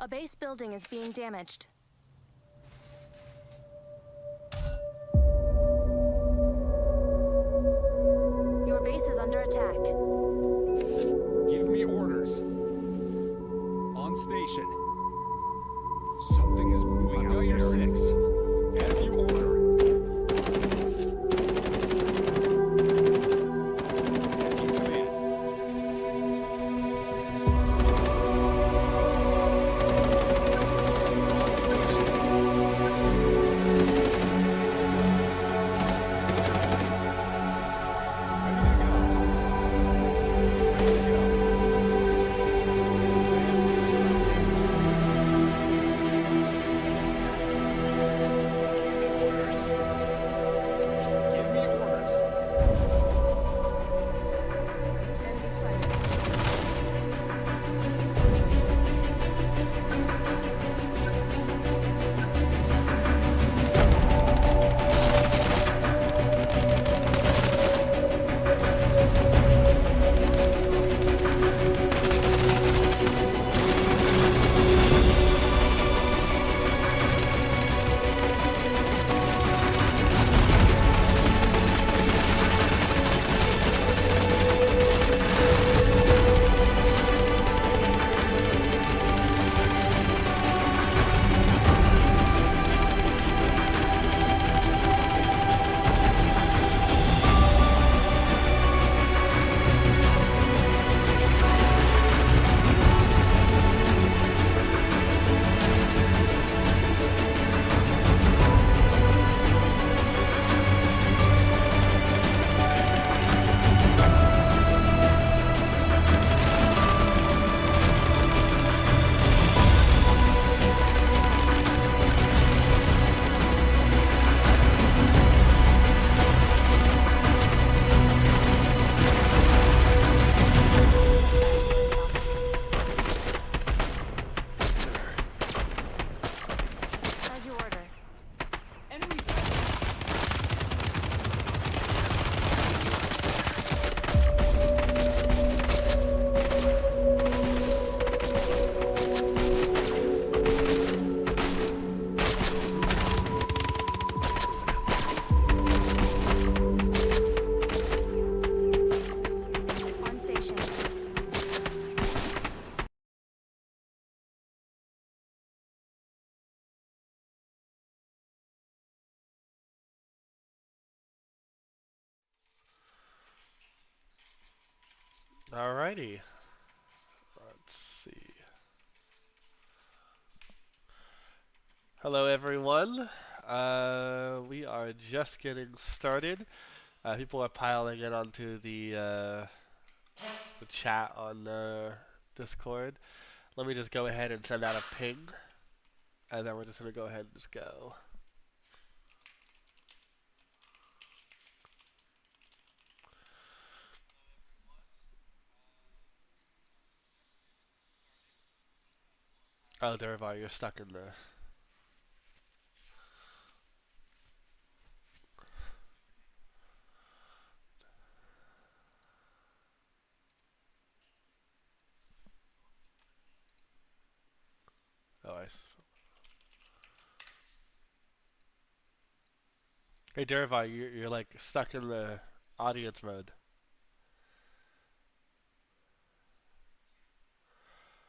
A base building is being damaged. Your base is under attack. Give me orders. On station. Something is moving out there. Your 6. As you order. As you command. On station. As you order. On station. Alrighty. Let's see. Hello, everyone. We are just getting started. People are piling in onto the chat on Discord. Let me just go ahead and send out a ping, and then we're just gonna go ahead and just go. Oh, Dervar, you're stuck in the. Oh, Hey, Dervar, you're like stuck in the audience mode.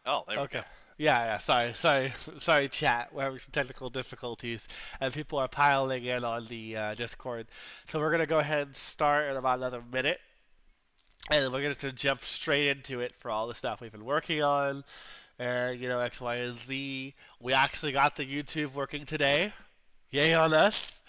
Oh, there we Okay. go. Yeah. Sorry, chat. We're having some technical difficulties, and people are piling in on the Discord. So we're gonna go ahead and start in about another minute, and we're gonna jump straight into it for all the stuff we've been working on, and X, Y, and Z. We actually got the YouTube working today. Yay on us!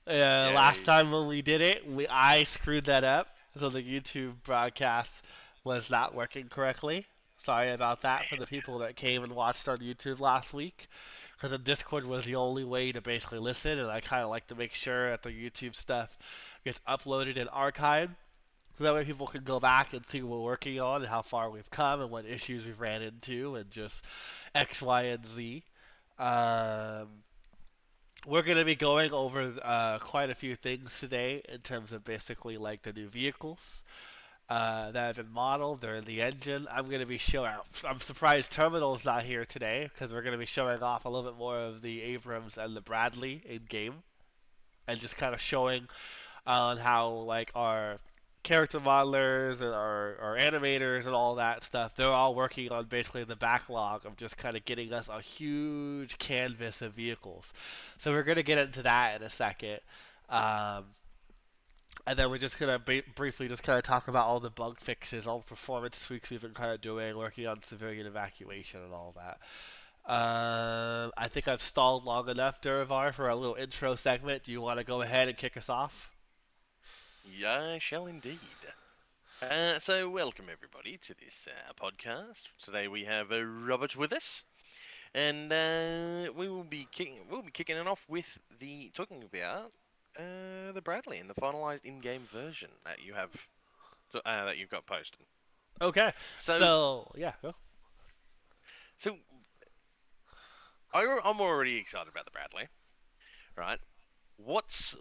Last Yay. time when we did it, I screwed that up, so the YouTube broadcast was not working correctly. Sorry about that for the people that came and watched on YouTube last week, because the Discord was the only way to basically listen, and I kind of like to make sure that the YouTube stuff gets uploaded and archived, so that way people can go back and see what we're working on and how far we've come and what issues we've ran into and just X, Y, and Z. Um, we're going to be going over quite a few things today in terms of basically like the new vehicles, that have been modeled. They're in the engine. I'm going to be showing. I'm surprised Terminal's not here today because we're going to be showing off a little bit more of the Abrams and the Bradley in game, and just kind of showing on how like our character modelers and our animators and all that stuff, they're all working on basically the backlog of just kind of getting us a huge canvas of vehicles. So we're going to get into that in a second. Um, and then we're just going to briefly just kind of talk about all the bug fixes, all the performance tweaks we've been kind of doing, working on civilian evacuation and all that. I think I've stalled long enough, Duravar, for a little intro segment. Do you want to go ahead and kick us off? Yeah, I shall indeed. So welcome everybody to this podcast. Today we have Robert with us, and we'll be kicking it off with talking about the Bradley and the finalized in-game version that you've got posted. Okay. So yeah. Go. So I'm already excited about the Bradley, right? What's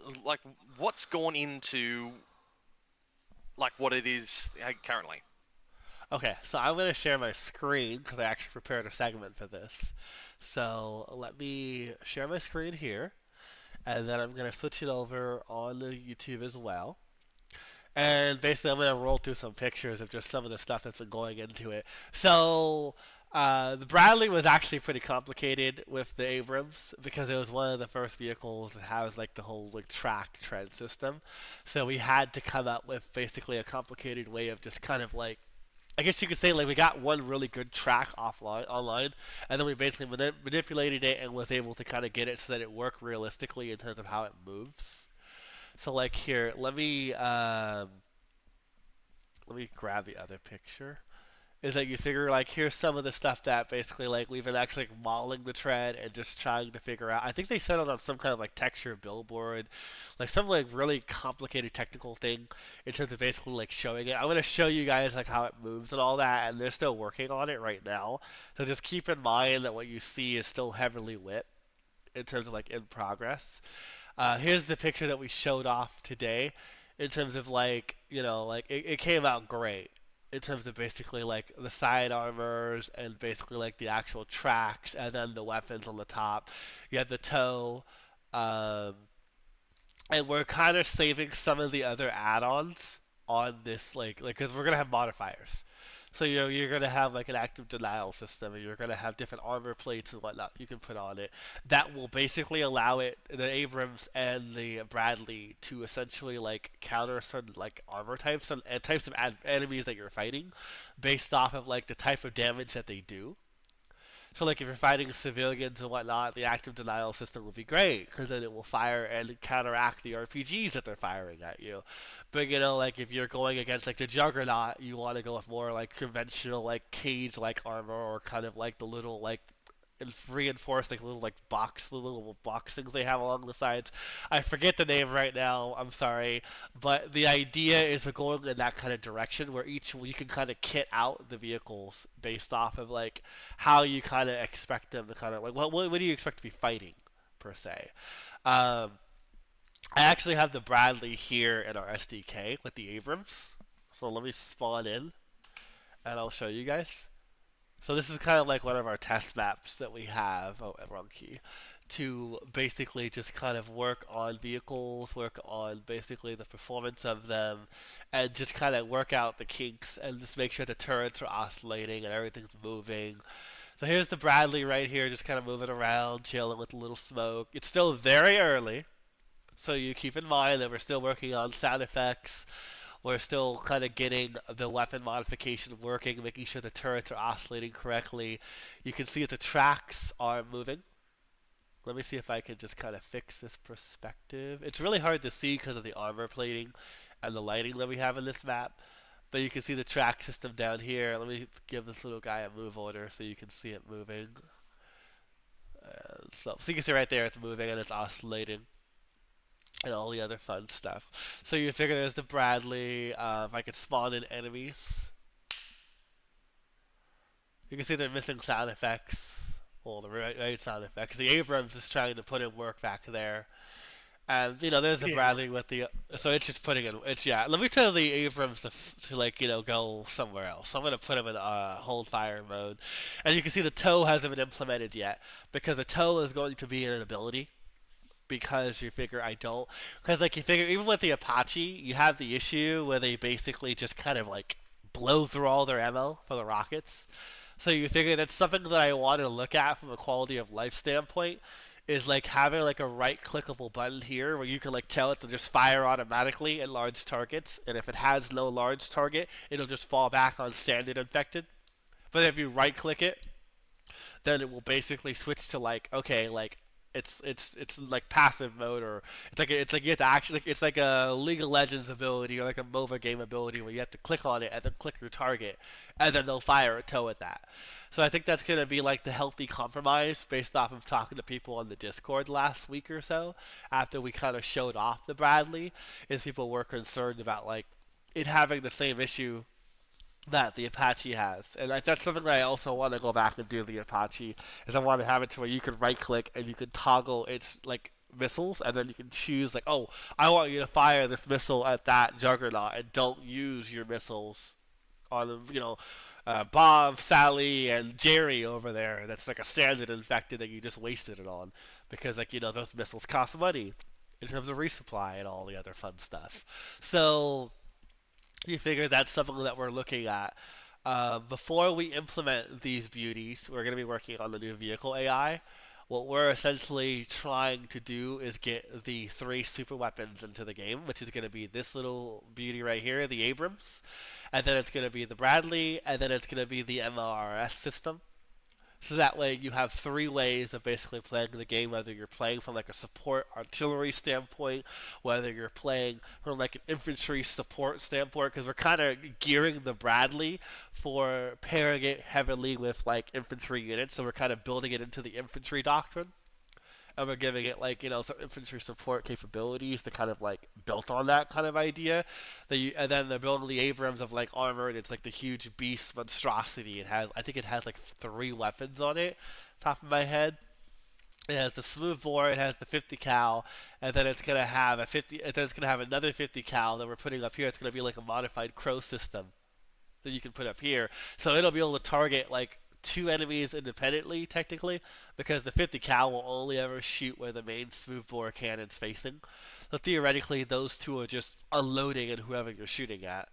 gone into what it is currently? Okay, so I'm going to share my screen because I actually prepared a segment for this. So let me share my screen here, and then I'm going to switch it over on the YouTube as well. And basically, I'm going to roll through some pictures of just some of the stuff that's been going into it. So the Bradley was actually pretty complicated with the Abrams because it was one of the first vehicles that has like the whole like track tread system. So we had to come up with basically a complicated way of just kind of like, I guess you could say like we got one really good track online, and then we basically manipulated it and was able to kind of get it so that it worked realistically in terms of how it moves. So like here, let me grab the other picture. Is that you figure like here's some of the stuff that basically like we've been actually like, modeling the tread and just trying to figure out. I think they settled on some kind of like texture billboard, like some like really complicated technical thing in terms of basically like showing it. I'm gonna show you guys like how it moves and all that, and they're still working on it right now. So just keep in mind that what you see is still heavily lit in terms of like in progress. Here's the picture that we showed off today in terms of like, like it came out great in terms of basically like the side armors and basically like the actual tracks and then the weapons on the top. You have the toe, um, and we're kind of saving some of the other add-ons on this like because we're gonna have modifiers. So you're gonna have like an active denial system, and you're gonna have different armor plates and whatnot you can put on it that will basically allow it, the Abrams and the Bradley, to essentially like counter certain like armor types and types of enemies that you're fighting, based off of like the type of damage that they do. So like if you're fighting civilians and whatnot, the active denial system will be great because then it will fire and counteract the RPGs that they're firing at you. But like if you're going against like the Juggernaut, you want to go with more like conventional like cage like armor or kind of like the little like reinforced like the little box things they have along the sides. I forget the name right now. I'm sorry, but the idea is we're going in that kind of direction where each you can kind of kit out the vehicles based off of like how you kind of expect them to kind of like what do you expect to be fighting per se. Um, I actually have the Bradley here in our SDK with the Abrams, so let me spawn in and I'll show you guys. So this is kind of like one of our test maps that we have, wrong key, to basically just kind of work on vehicles, work on basically the performance of them, and just kind of work out the kinks and just make sure the turrets are oscillating and everything's moving. So here's the Bradley right here, just kind of moving around, chilling with a little smoke. It's still very early, so you keep in mind that we're still working on sound effects. We're still kind of getting the weapon modification working, making sure the turrets are oscillating correctly. You can see that the tracks are moving. Let me see if I can just kind of fix this perspective. It's really hard to see because of the armor plating and the lighting that we have in this map. But you can see the track system down here. Let me give this little guy a move order so you can see it moving. So you can see right there it's moving and it's oscillating and all the other fun stuff. So you figure there's the Bradley. If I could spawn in enemies, you can see they're missing sound effects. Well, the right sound effects. The Abrams is trying to put in work back there. And there's the Yeah. Bradley with the so it's just putting in it's yeah. Let me tell the Abrams to like go somewhere else. I'm gonna put him in hold fire mode, and you can see the tow hasn't been implemented yet because the tow is going to be an ability because you figure I don't because like you figure even with the Apache you have the issue where they basically just kind of like blow through all their ammo for the rockets. So you figure that's something that I want to look at from a quality of life standpoint is like having like a right clickable button here where you can like tell it to just fire automatically at large targets, and if it has no large target it'll just fall back on standard infected. But if you right click it, then it will basically switch to like okay like it's like passive mode, or it's like you have to actually it's like a League of Legends ability or like a MOBA game ability where you have to click on it and then click your target and then they'll fire a tow at that. So I think that's gonna be like the healthy compromise based off of talking to people on the Discord last week or so after we kind of showed off the Bradley, is people were concerned about like it having the same issue that the Apache has. And that's something that I also want to go back and do the Apache, is I want to have it to where you can right click and you can toggle its like missiles, and then you can choose like, oh, I want you to fire this missile at that juggernaut and don't use your missiles on Bob, Sally, and Jerry over there. That's like a standard infected that you just wasted it on because like those missiles cost money in terms of resupply and all the other fun stuff. So you figure that's something that we're looking at. Before we implement these beauties, we're going to be working on the new vehicle AI. What we're essentially trying to do is get the 3 super weapons into the game, which is going to be this little beauty right here, the Abrams, and then it's going to be the Bradley, and then it's going to be the MLRS system. So that way you have 3 ways of basically playing the game, whether you're playing from like a support artillery standpoint, whether you're playing from like an infantry support standpoint, because we're kind of gearing the Bradley for pairing it heavily with like infantry units, so we're kind of building it into the infantry doctrine. And we're giving it like some infantry support capabilities to kind of like built on that kind of idea. And then they're building the Abrams of like armor, and it's like the huge beast monstrosity. I think it has like 3 weapons on it, top of my head. It has the smooth bore, it has the 50 cal, and then it's gonna have a 50. And then it's gonna have another 50 cal that we're putting up here. It's gonna be like a modified crow system that you can put up here. So it'll be able to target like 2 enemies independently, technically, because the 50 cal will only ever shoot where the main smoothbore cannon's facing. So theoretically, those 2 are just unloading at whoever you're shooting at,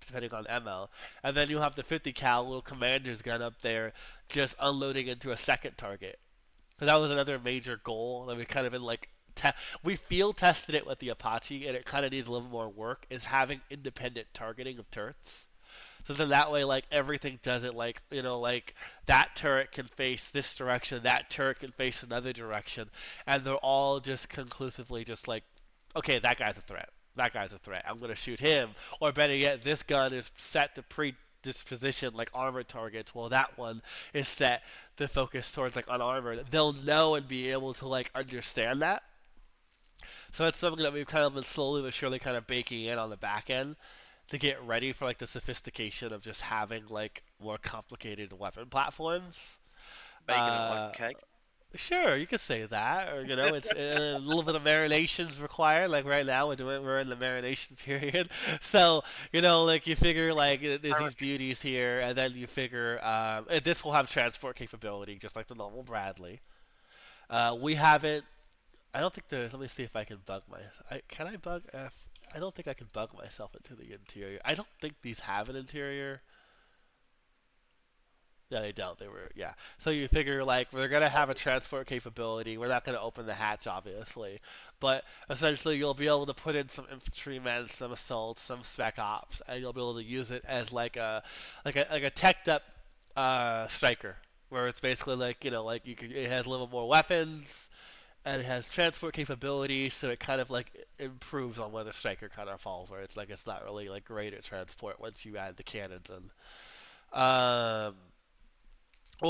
depending on ML. And then you'll have the 50 cal little commander's gun up there, just unloading into a second target. So that was another major goal that we kind of been like. We field tested it with the Apache, and it kind of needs a little more work. Is having independent targeting of turrets. So then that way, like, everything doesn't, like, like, that turret can face this direction, that turret can face another direction, and they're all just conclusively just like, okay, that guy's a threat. That guy's a threat. I'm going to shoot him. Or better yet, this gun is set to predisposition, like, armored targets. Well, that one is set to focus towards, like, unarmored. They'll know and be able to, like, understand that. So that's something that we've kind of been slowly but surely kind of baking in on the back end to get ready for like the sophistication of just having like more complicated weapon platforms. Bacon it like a cake. Sure, you could say that, or it's a little bit of marinations required. Like right now, we're in the marination period, so like you figure like there's these beauties here, and then you figure and this will have transport capability just like the normal Bradley. We haven't. I don't think there's. Let me see if I can bug my. Can I bug F? I don't think I can bug myself into the interior. I don't think these have an interior. Yeah, they don't. They were, yeah. So you figure, like, we're going to have a transport capability. We're not going to open the hatch, obviously. But essentially, you'll be able to put in some infantrymen, some assaults, some spec ops, and you'll be able to use it as, like a teched up striker, where it's basically like, like it has a little more weapons, and it has transport capability, so it kind of like improves on where the striker kind of falls, where it's like it's not really like great at transport once you add the cannons in. Well,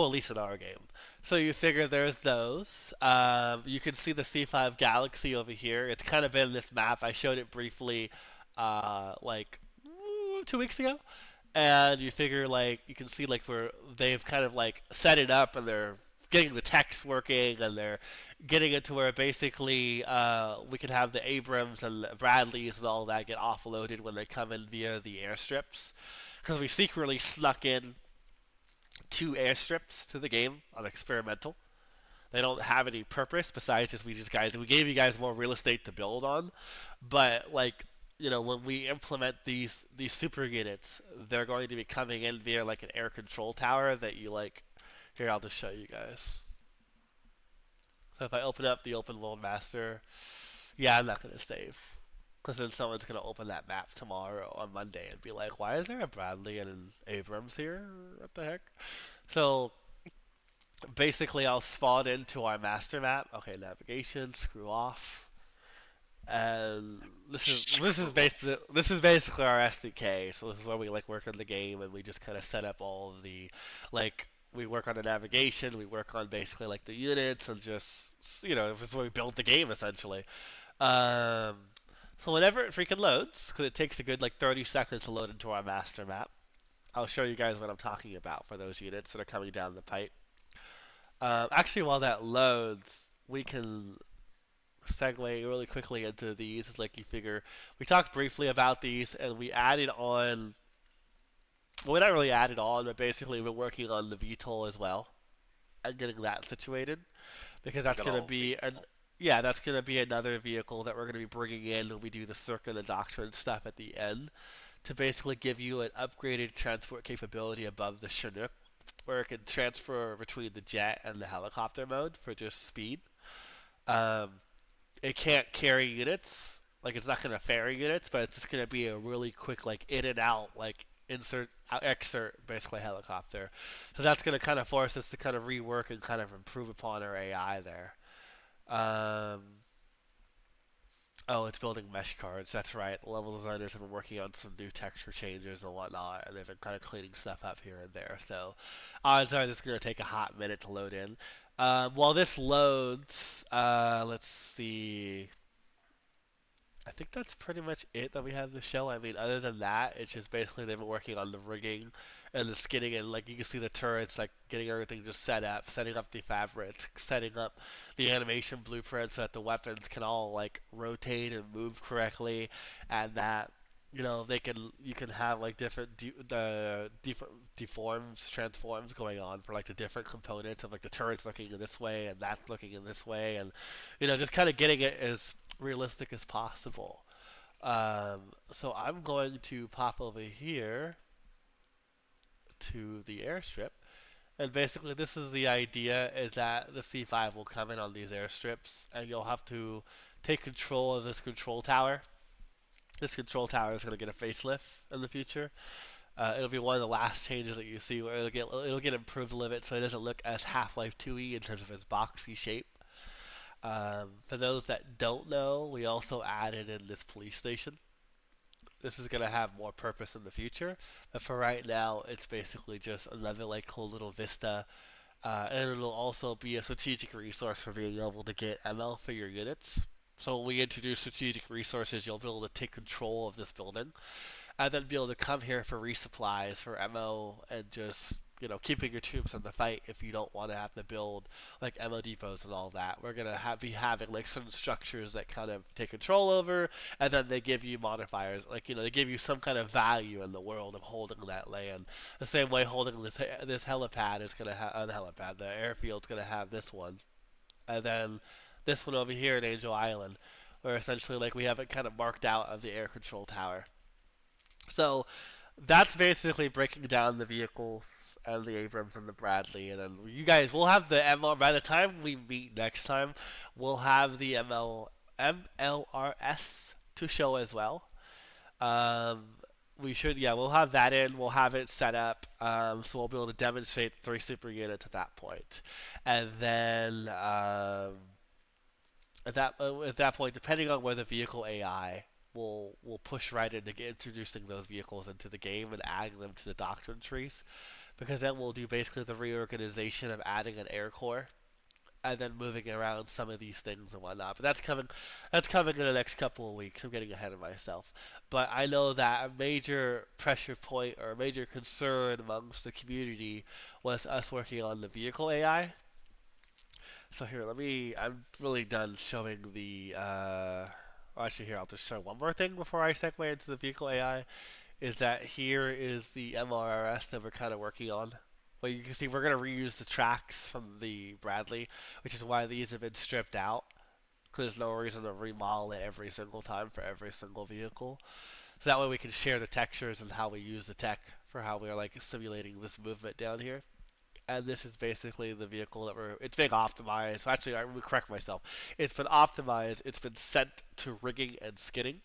at least in our game. So you figure there's those. You can see the C5 Galaxy over here. It's kind of been this map. I showed it briefly like 2 weeks ago. And you figure like you can see like where they've kind of like set it up and they're getting the text working, and they're getting it to where basically we can have the Abrams and the Bradleys and all that get offloaded when they come in via the airstrips. Because we secretly snuck in 2 airstrips to the game on experimental. They don't have any purpose besides just we gave you guys more real estate to build on. But like when we implement these super units, they're going to be coming in via like an air control tower that you like. Here, I'll just show you guys. So if I open up the open world master, yeah, I'm not gonna save. Because then someone's gonna open that map tomorrow on Monday and be like, "Why is there a Bradley and an Abrams here? What the heck?" So basically, I'll spawn into our master map. Okay, navigation, screw off. And this is basically our SDK. So this is where we like work on the game, and we just kind of set up all of the like we work on the navigation, we work on basically like the units, and just this is where we build the game essentially. Um, so whenever it freaking loads, because it takes a good like 30 seconds to load into our master map, I'll show you guys what I'm talking about for those units that are coming down the pipe. Actually, while that loads, we can segue really quickly into these. It's like you figure we talked briefly about these, and we added on. Well, we not really added on, but basically we're working on the VTOL as well and getting that situated because that's going to be that's going to be another vehicle that we're going to be bringing in when we do the CERC and the doctrine stuff at the end to basically give you an upgraded transport capability above the Chinook, where it can transfer between the jet and the helicopter mode for just speed. Um, it can't carry units, like it's not gonna ferry units, but it's just gonna be a really quick like in and out, like insert out, exert basically helicopter. So that's gonna kind of force us to kind of rework and kind of improve upon our AI there. Um, oh, it's building mesh cards. That's right. Level designers have been working on some new texture changes and whatnot, and they've been kind of cleaning stuff up here and there. So odds are this is gonna take a hot minute to load in. While this loads, let's see. I think that's pretty much it that we have the show. I mean, other than that, it's just basically they've been working on the rigging and the skidding, and like you can see the turrets, like getting everything just set up, setting up the fabrics, setting up the animation blueprint so that the weapons can all like rotate and move correctly, and that you can have like different deforms, transforms going on for like the different components of like the turrets looking in this way and that's looking in this way, and just kind of getting it as realistic as possible. So I'm going to pop over here to the airstrip, and basically this is the idea: is that the C5 will come in on these airstrips, and you'll have to take control of this control tower. This control tower is going to get a facelift in the future. It'll be one of the last changes that you see, where it'll get improved a little bit, so it doesn't look as Half-Life 2y in terms of its boxy shape. For those that don't know, we also added in this police station. This is going to have more purpose in the future, but for right now, it's basically just another like cool little vista, and it'll also be a strategic resource for being able to get ML for your units. So when we introduce strategic resources, you'll be able to take control of this building and then be able to come here for resupplies, for MO, and just keeping your troops in the fight if you don't want to have to build like MO depots and all that. We're gonna be having like certain structures that kind of take control over, and then they give you modifiers, like they give you some kind of value in the world of holding that land. The same way holding this helipad is gonna have the helipad, the airfield's gonna have this one, and then this one over here in Angel Island, where essentially like we have it kind of marked out of the air control tower. So that's basically breaking down the vehicles and the Abrams and the Bradley, and then you guys will have the ML by the time we meet next time. We'll have the MLRS to show as well. Um, we'll have that in. We'll have it set up, so we'll be able to demonstrate 3 super units at that point, and then at that point, depending on where the vehicle AI will push right into introducing those vehicles into the game and adding them to the doctrine trees, because then we'll do basically the reorganization of adding an air core and then moving around some of these things and whatnot. But that's coming in the next couple of weeks. I'm getting ahead of myself. But I know that a major pressure point or a major concern amongst the community was us working on the vehicle AI. So here, I'm really done showing the, actually here, I'll just show one more thing before I segue into the vehicle AI, is that here is the MRRS that we're kind of working on. Well, you can see we're going to reuse the tracks from the Bradley, which is why these have been stripped out, because there's no reason to remodel it every single time for every single vehicle. So that way we can share the textures and how we use the tech for how we're like simulating this movement down here. And this is basically the vehicle that it's being optimized. So actually, I will correct myself. It's been optimized. It's been sent to rigging and skidding,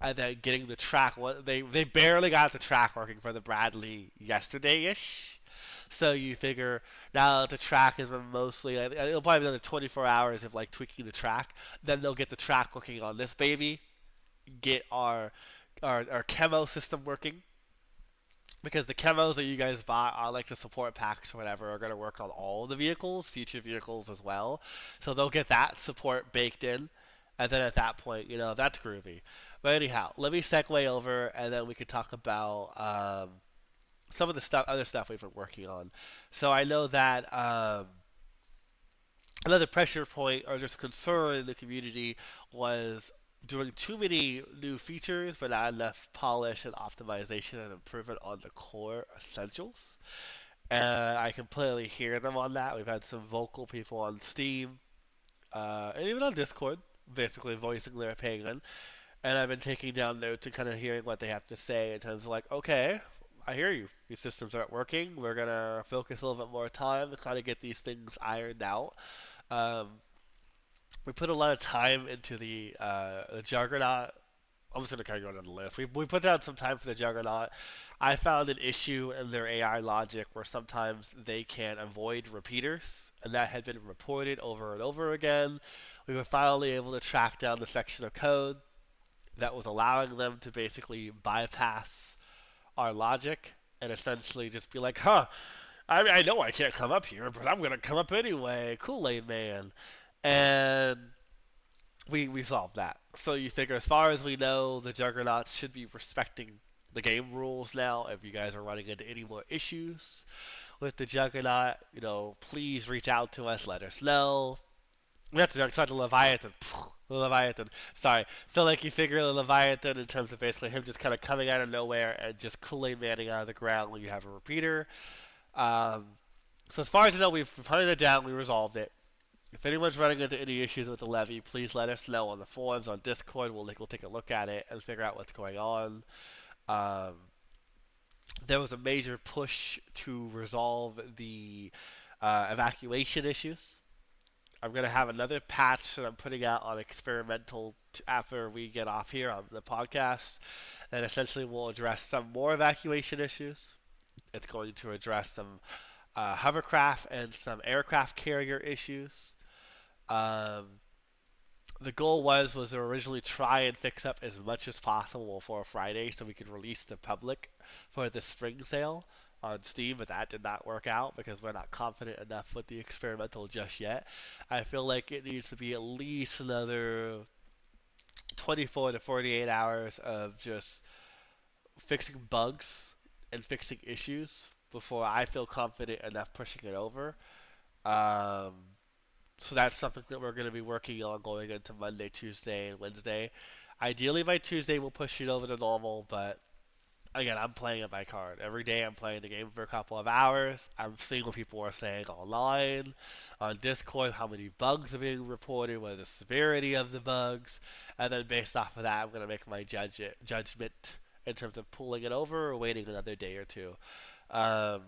and then getting the track. They barely got the track working for the Bradley yesterday-ish. So you figure now that the track has been mostly, it'll probably be another 24 hours of like tweaking the track. Then they'll get the track working on this baby, get our camo system working, because the chemos that you guys bought are like the support packs or whatever are going to work on all the vehicles, future vehicles as well. So they'll get that support baked in. And then at that point, that's groovy. But anyhow, let me segue over and then we can talk about some of the other stuff we've been working on. So I know that another pressure point or just concern in the community was doing too many new features but not enough polish and optimization and improvement on the core essentials. And I completely hear them on that. We've had some vocal people on Steam and even on Discord basically voicing their opinion. And I've been taking down notes and kind of hearing what they have to say in terms of like, okay, I hear you. These systems aren't working. We're going to focus a little bit more time to kind of get these things ironed out. Um, we put a lot of time into the Juggernaut. I'm just gonna kind of go down the list. We put down some time for the Juggernaut. I found an issue in their AI logic where sometimes they can avoid repeaters, and that had been reported over and over again. We were finally able to track down the section of code that was allowing them to basically bypass our logic and essentially just be like, huh, I know I can't come up here, but I'm gonna come up anyway. Kool-Aid Man. And we solved that. So you figure, as far as we know, the Juggernauts should be respecting the game rules now. If you guys are running into any more issues with the Juggernaut, please reach out to us. Let us know. We have to start the Leviathan. The Leviathan. Sorry. So like you figure the Leviathan in terms of basically him just kind of coming out of nowhere and just Kool-Aid Manning out of the ground when you have a repeater. So as far as I know, we've hunted it down. We resolved it. If anyone's running into any issues with the levy, please let us know on the forums, on Discord. We'll take a look at it and figure out what's going on. Um, there was a major push to resolve the evacuation issues. I'm going to have another patch that I'm putting out on experimental after we get off here on the podcast. And essentially will address some more evacuation issues. It's going to address some hovercraft and some aircraft carrier issues. The goal was to originally try and fix up as much as possible for Friday so we could release the public for the spring sale on Steam, but that did not work out because we're not confident enough with the experimental just yet. I feel like it needs to be at least another 24 to 48 hours of just fixing bugs and fixing issues before I feel confident enough pushing it over. Um, So that's something that we're going to be working on going into Monday, Tuesday, and Wednesday. Ideally by Tuesday we'll push it over to normal, but again, I'm playing it by card. Every day I'm playing the game for a couple of hours. I'm seeing what people are saying online, on Discord, how many bugs are being reported, what is the severity of the bugs, and then based off of that I'm going to make my judgment in terms of pulling it over or waiting another day or two. Um,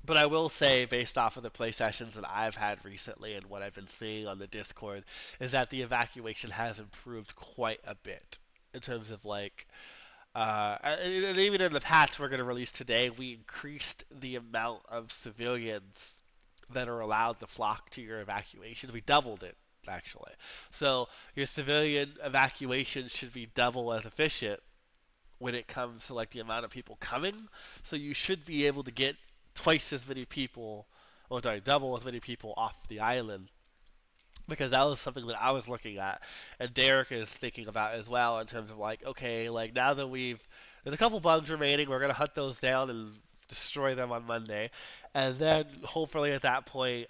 but I will say, based off of the play sessions that I've had recently and what I've been seeing on the Discord, is that the evacuation has improved quite a bit in terms of and even in the patch we're going to release today, we increased the amount of civilians that are allowed to flock to your evacuations. We doubled it, actually. So your civilian evacuation should be double as efficient when it comes to the amount of people coming. So you should be able to get twice as many people, or sorry, double as many people off the island. Because that was something that I was looking at, and Derek is thinking about as well in terms of okay, now that there's a couple bugs remaining, we're gonna hunt those down and destroy them on Monday, and then hopefully at that point,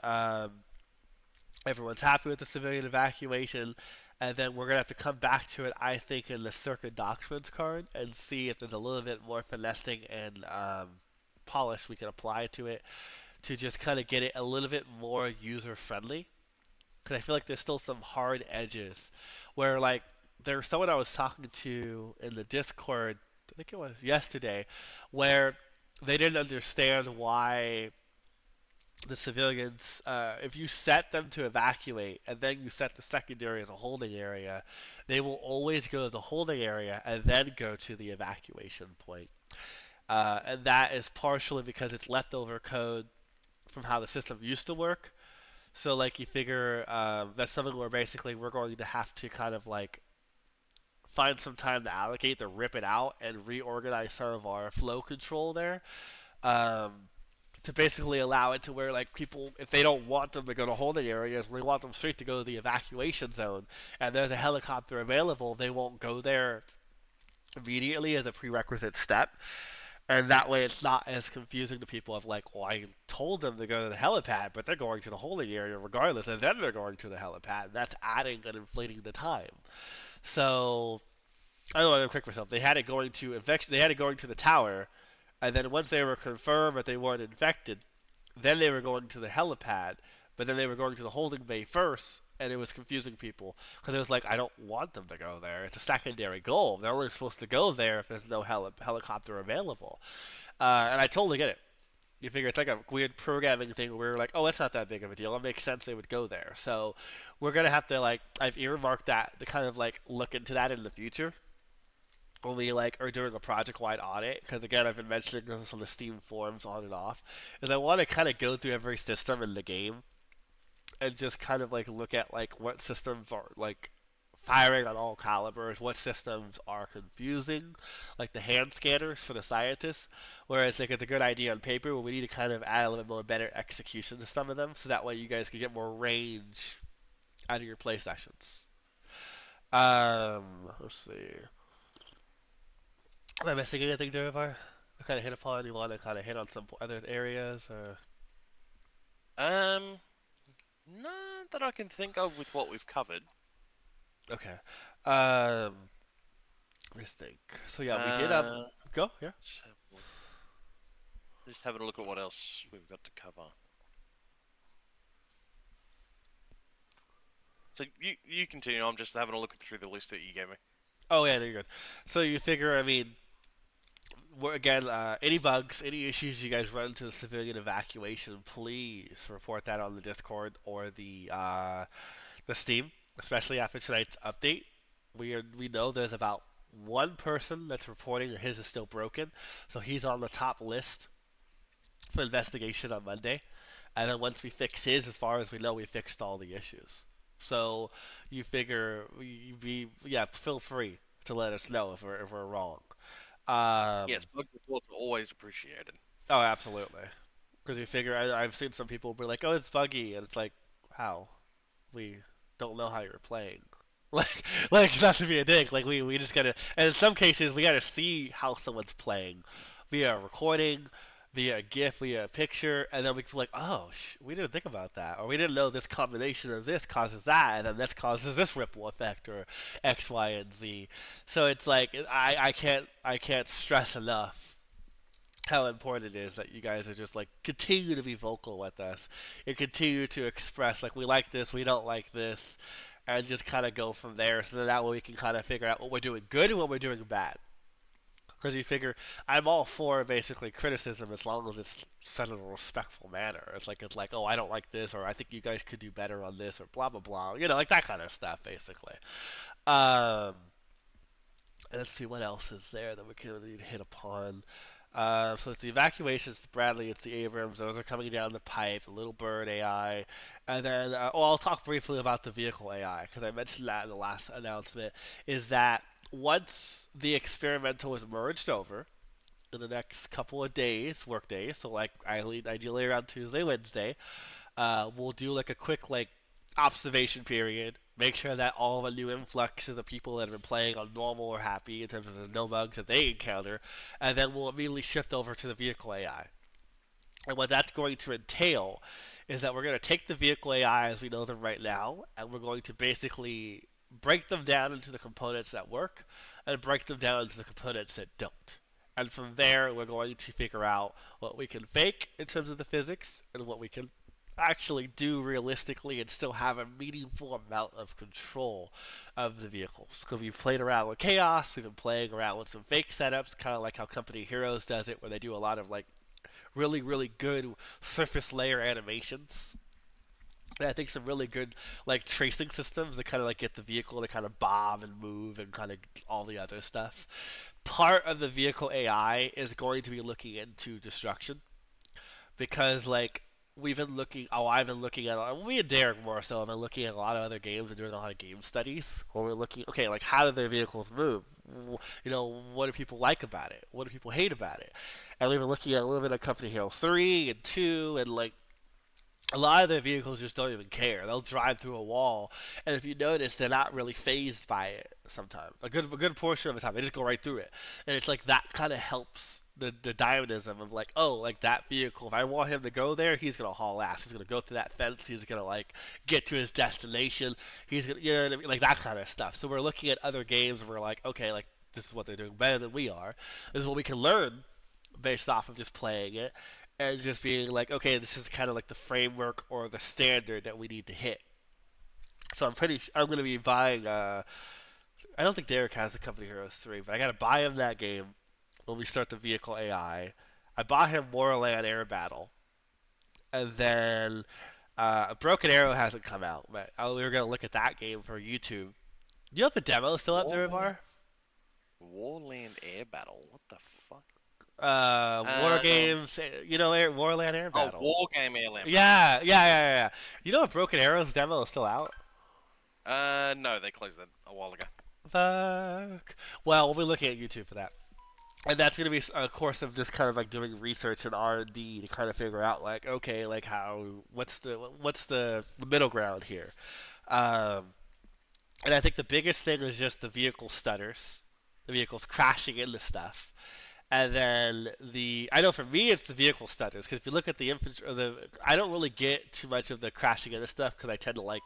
Everyone's happy with the civilian evacuation, and then we're gonna have to come back to it, I think, in the Circuit Doctrines card and see if there's a little bit more finessing and polish we can apply to it to just kind of get it a little bit more user friendly. Because I feel like there's still some hard edges where, like, there's someone I was talking to in the Discord, I think it was yesterday, where they didn't understand why the civilians, if you set them to evacuate and then you set the secondary as a holding area, they will always go to the holding area and then go to the evacuation point. And that is partially because it's leftover code from how the system used to work. So, like, you figure that's something where basically we're going to have to kind of like find some time to allocate to rip it out and reorganize some of our flow control there. Um, to basically allow it to where, like, people, if they don't want them to go to holding areas, we want them straight to go to the evacuation zone, and there's a helicopter available, they won't go there immediately as a prerequisite step. And that way it's not as confusing to people of like, well, I told them to go to the helipad, but they're going to the holding area regardless, and then they're going to the helipad. That's adding and inflating the time. So I don't want to quick myself. They had it going to they had it going to the tower, and then once they were confirmed that they weren't infected, then they were going to the helipad, but then they were going to the holding bay first, and it was confusing people because it was like, I don't want them to go there. It's a secondary goal. They're only supposed to go there if there's no helicopter available. And I totally get it. You figure it's like a weird programming thing where we're like, oh, it's not that big of a deal. It makes sense they would go there. So we're gonna have to, like, I've earmarked that to kind of like look into that in the future when we like are doing a project-wide audit, because again, I've been mentioning this on the Steam forums on and off, is I want to kind of go through every system in the game and just kind of like look at like what systems are like firing on all calibers, what systems are confusing, like the hand scanners for the scientists, whereas like it's a good idea on paper, but we need to kind of add a little bit more better execution to some of them, so that way you guys can get more range out of your play sessions. Let's see. Am I missing anything, Derivar? I kind of hit upon, you want to kind of hit on some other areas, or? None that I can think of with what we've covered. Okay. Let me think. So yeah, we did go, yeah. Just having a look at what else we've got to cover. So you continue. I'm just having a look through the list that you gave me. Oh yeah, there you go. So you figure, I mean, again, any bugs, any issues you guys run into the civilian evacuation, please report that on the Discord or the Steam, especially after tonight's update. We know there's about one person that's reporting that his is still broken, so he's on the top list for investigation on Monday. And then once we fix his, as far as we know, we fixed all the issues. So you figure, yeah, feel free to let us know if we're wrong. Yes, bug reports are always appreciated. Oh, absolutely. Because you figure, I've seen some people be like, oh, it's buggy, and it's like, how? We don't know how you're playing. Like not to be a dick, like we just gotta, and in some cases we gotta see how someone's playing via a recording, via a GIF, via a picture, and then we can be like, oh, we didn't think about that, or we didn't know this combination of this causes that, and then this causes this ripple effect, or X, Y, and Z. So it's like I can't stress enough how important it is that you guys are just like continue to be vocal with us and continue to express like we like this, we don't like this, and just kind of go from there. So that way we can kind of figure out what we're doing good and what we're doing bad. Because you figure I'm all for basically criticism as long as it's said in a respectful manner. It's like oh, I don't like this, or I think you guys could do better on this, or blah blah blah. You know, like that kind of stuff basically. Let's see what else is there that we can really hit upon. So it's the evacuations, it's Bradley, it's the Abrams, those are coming down the pipe, the Little Bird AI, and then, I'll talk briefly about the vehicle AI, because I mentioned that in the last announcement, is that once the experimental is merged over, in the next couple of days, work days, so like ideally around Tuesday, Wednesday, we'll do like a quick like observation period, make sure that all the new influxes of people that have been playing on normal are happy in terms of the no bugs that they encounter, and then we'll immediately shift over to the vehicle AI. And what that's going to entail is that we're going to take the vehicle AI as we know them right now, and we're going to basically break them down into the components that work and break them down into the components that don't. And from there, we're going to figure out what we can fake in terms of the physics and what we can actually do realistically and still have a meaningful amount of control of the vehicles. Because we've played around with chaos, we've been playing around with some fake setups, kind of like how Company Heroes does it, where they do a lot of like really, really good surface layer animations. And I think some really good like tracing systems that kind of like get the vehicle to kind of bob and move and kind of all the other stuff. Part of the vehicle AI is going to be looking into destruction because like I've been looking at me and Derek more so have been looking at a lot of other games and doing a lot of game studies where we're looking okay like how do their vehicles move, you know, what do people like about it, what do people hate about it, and we've been looking at a little bit of Company Hero 3 and 2 and like a lot of their vehicles just don't even care. They'll drive through a wall, and if you notice, they're not really phased by it. Sometimes a good portion of the time, they just go right through it, and it's like that kind of helps the dynamism of like, oh, like that vehicle. If I want him to go there, he's gonna haul ass. He's gonna go through that fence. He's gonna like get to his destination. He's gonna, you know what I mean? Like that kind of stuff. So we're looking at other games, and we're like, okay, like this is what they're doing better than we are. This is what we can learn based off of just playing it and just being like, okay, this is kind of like the framework or the standard that we need to hit. So I'm going to be buying, I don't think Derek has the Company Heroes 3, but I got to buy him that game when we start the vehicle AI. I bought him Moorland Air Battle. And then Broken Arrow hasn't come out, but we were going to look at that game for YouTube. Do you have the demo still up, Derivar? Warland Air Battle. What the fuck? War Games, you know, Warland Air Battle. Oh, War Game Airland. Yeah. You know, if Broken Arrow's demo is still out. No, they closed that a while ago. Fuck. Well, we'll be looking at YouTube for that, and that's gonna be a course of just kind of like doing research and R&D to kind of figure out like, okay, like what's the middle ground here. And I think the biggest thing is just the vehicle stutters, the vehicles crashing into stuff. And then I know for me it's the vehicle stutters because if you look at the infantry, I don't really get too much of the crashing into stuff because I tend to like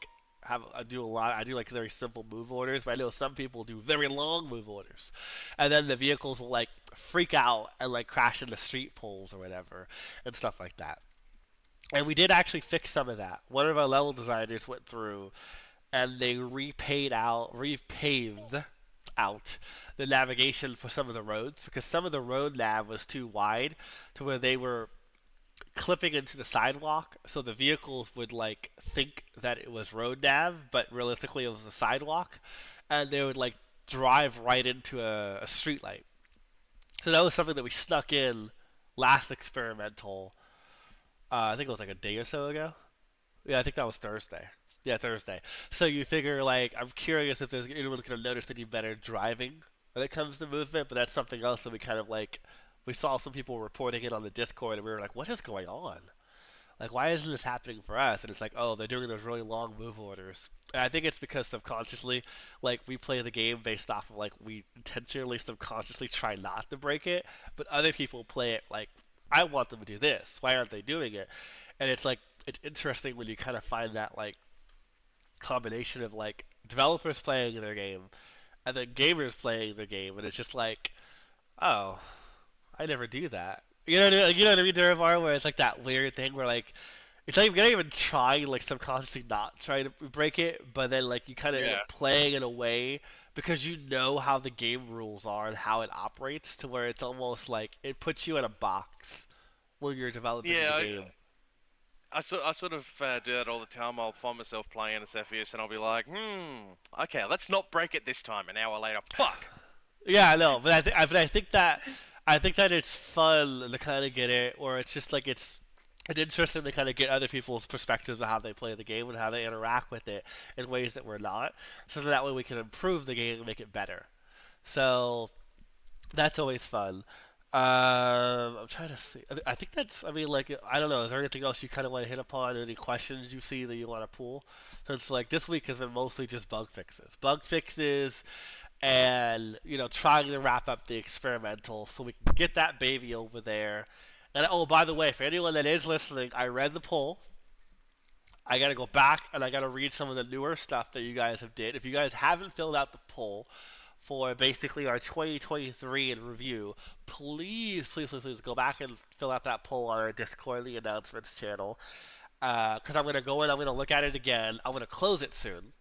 I do like very simple move orders, but I know some people do very long move orders, and then the vehicles will like freak out and like crash into street poles or whatever and stuff like that. And we did actually fix some of that. One of our level designers went through and they repaved out the navigation for some of the roads because some of the road nav was too wide to where they were clipping into the sidewalk, so the vehicles would like think that it was road nav, but realistically it was a sidewalk, and they would like drive right into a street light. So that was something that we snuck in last experimental. I think it was like a day or so ago. Yeah, I think that was Thursday. Yeah, Thursday. So you figure, like, I'm curious if there's anyone's going to notice any better driving when it comes to movement, but that's something else that we kind of, like, we saw some people reporting it on the Discord, and we were like, what is going on? Like, why isn't this happening for us? And it's like, oh, they're doing those really long move orders. And I think it's because subconsciously, like, we play the game based off of, like, we intentionally subconsciously try not to break it, but other people play it like, I want them to do this. Why aren't they doing it? And it's, like, it's interesting when you kind of find that, like, combination of like developers playing their game and then gamers playing the game, and it's just like, oh, I never do that. You know what I mean, Derivar, where it's like that weird thing where like it's like you're not even trying, like subconsciously not trying to break it, but then like you kind of end up playing in a way because you know how the game rules are and how it operates to where it's almost like it puts you in a box when you're developing the game. I sort of do that all the time. I'll find myself playing a Cepheus and I'll be like, okay, let's not break it this time. An hour later, fuck. Yeah, I know, but I think that it's fun to kind of get it, or it's just like it's interesting to kind of get other people's perspectives of how they play the game and how they interact with it in ways that we're not, so that way we can improve the game and make it better. So that's always fun. I'm trying to see. I think that's. I mean, like, I don't know. Is there anything else you kind of want to hit upon? Any questions you see that you want to pull? So it's like this week has been mostly just bug fixes, and trying to wrap up the experimental so we can get that baby over there. And oh, by the way, for anyone that is listening, I read the poll. I gotta go back and I gotta read some of the newer stuff that you guys have did. If you guys haven't filled out the poll for basically our 2023 in review, please go back and fill out that poll on our Discord, the announcements channel. Because I'm gonna go in, I'm gonna look at it again. I'm gonna close it soon.